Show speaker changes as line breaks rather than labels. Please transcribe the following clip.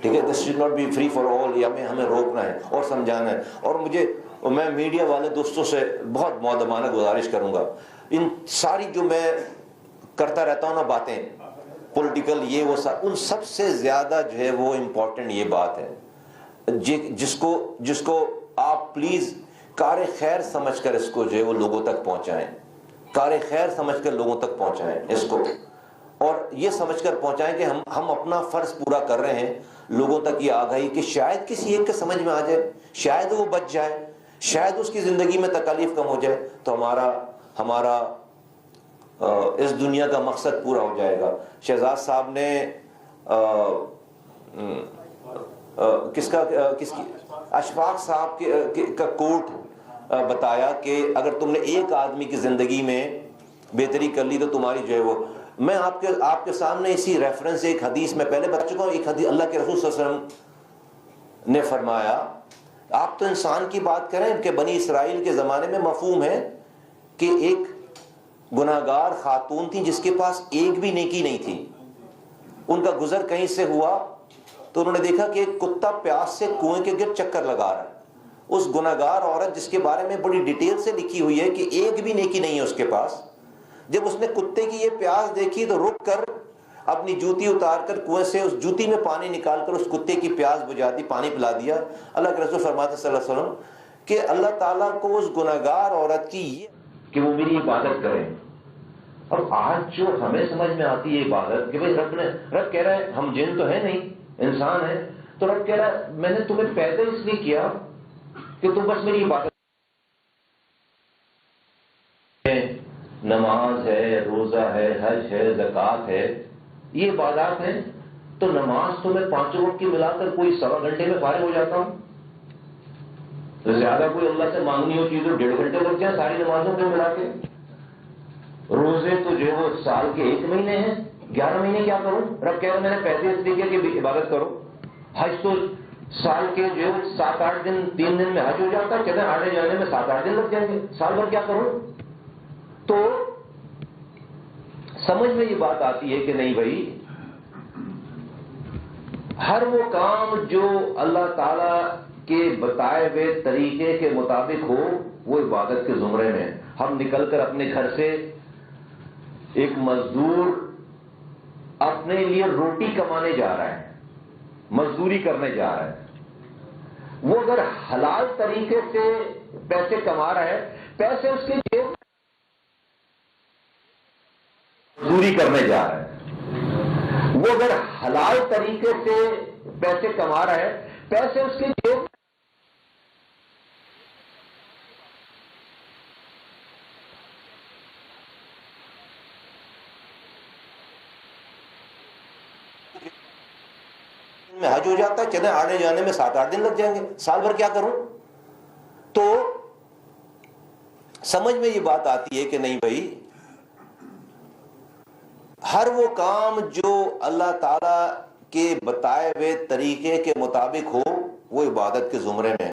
ٹھیک ہے. This should not be free for all. یہ ہمیں روکنا ہے اور سمجھانا ہے. اور میں میڈیا والے دوستوں سے بہت مؤدبانہ گزارش کروں گا، ان ساری جو میں کرتا رہتا ہوں نا باتیں پولیٹیکل یہ وہ سب، ان سب سے زیادہ جو ہے وہ امپورٹنٹ یہ بات ہے جس کو آپ پلیز کار خیر سمجھ کر اس کو جو ہے وہ لوگوں تک پہنچائیں. کار خیر سمجھ کر لوگوں تک پہنچائیں اس کو، اور یہ سمجھ کر پہنچائیں کہ ہم اپنا فرض پورا کر رہے ہیں لوگوں تک یہ آگاہی کہ شاید کسی ایک کے سمجھ میں آ جائے، شاید وہ بچ جائے، شاید اس کی زندگی میں تکالیف کم ہو جائے، تو ہمارا اس دنیا کا مقصد پورا ہو جائے گا. شہزاد صاحب نے اشفاق صاحب کا کوٹ بتایا کہ اگر تم نے ایک آدمی کی زندگی میں بہتری کر لی تو تمہاری جو ہے وہ، میں آپ کے سامنے اسی ریفرنس سے ایک حدیث میں پہلے بتا چکا ہوں. ایک حدیث اللہ کے رسول صلی اللہ علیہ وسلم نے فرمایا، آپ تو انسان کی بات کریں کہ بنی اسرائیل کے زمانے میں مفہوم ہے کہ ایک گناہگار خاتون تھی جس کے پاس ایک بھی نیکی نہیں تھی. ان کا گزر کہیں سے ہوا تو انہوں نے دیکھا کہ ایک کتا پیاس سے کنویں کے گرد چکر لگا رہا ہے. اس گناہگار عورت جس کے بارے میں بڑی ڈیٹیل سے لکھی ہوئی ہے کہ ایک بھی نیکی نہیں ہے اس کے پاس، جب اس نے کتے کی یہ پیاس دیکھی تو رک کر اپنی جوتی اتار کر کنویں سے اس جوتی میں پانی نکال کر اس کتے کی پیاس بجھا دی، پانی پلا دیا. اللہ کے رسول فرماتے صلی اللہ علیہ وسلم کہ اللہ تعالیٰ کو اس گناہگار عورت کی یہ کہ وہ میری عبادت کریں. اور آج جو ہمیں سمجھ میں آتی ہے عبادت کہ بھئی رب کہہ رہا ہے ہم جن تو ہے نہیں، انسان ہے، تو رب کہہ رہا ہے میں نے تمہیں پیدا اس لیے کیا کہ تم بس میری عبادت. نماز ہے، روزہ ہے، حج ہے، زکوٰۃ ہے، یہ عبادات ہیں. تو نماز تو میں 5 وقت کی ملا کر کوئی 1.25 گھنٹے میں فارغ ہو جاتا ہوں. تو زیادہ کوئی اللہ سے مانگنی ہو چیز تو 1.5 گھنٹے لگ جائیں ساری نمازوں کو ملا کے. روزے تو جو وہ سال کے 1 مہینے ہیں، 11 مہینے کیا کروں؟ رب کہہ رہے میں نے پیسے اس لیے کہ عبادت کرو. حج تو سال کے جو 7-8 دن 3 دن میں حج ہو جاتا ہے، کہتے ہیں آنے جانے میں 7-8 دن لگ جائیں گے، سال بھر کیا کروں؟ تو سمجھ میں یہ بات آتی ہے کہ نہیں بھائی، ہر وہ کام جو اللہ تعالی کے بتائے ہوئے طریقے کے مطابق ہو وہ عبادت کے زمرے میں. ہم نکل کر اپنے گھر سے ایک مزدور اپنے لیے روٹی کمانے جا رہا ہے، مزدوری کرنے جا رہا ہے، وہ اگر حلال طریقے سے پیسے کما رہا ہے، پیسے اس کے جیب میں مزدوری کرنے جا رہا ہے، وہ اگر حلال طریقے سے پیسے کما رہا ہے، پیسے اس کے جیب میں حج ہو جاتا ہے، چلے آنے جانے میں 7-8 دن لگ جائیں گے، سال بھر کیا کروں؟ تو سمجھ میں یہ بات آتی ہے کہ نہیں بھائی، ہر وہ کام جو اللہ تعالی کے بتائے ہوئے طریقے کے مطابق ہو وہ عبادت کے زمرے میں ہے.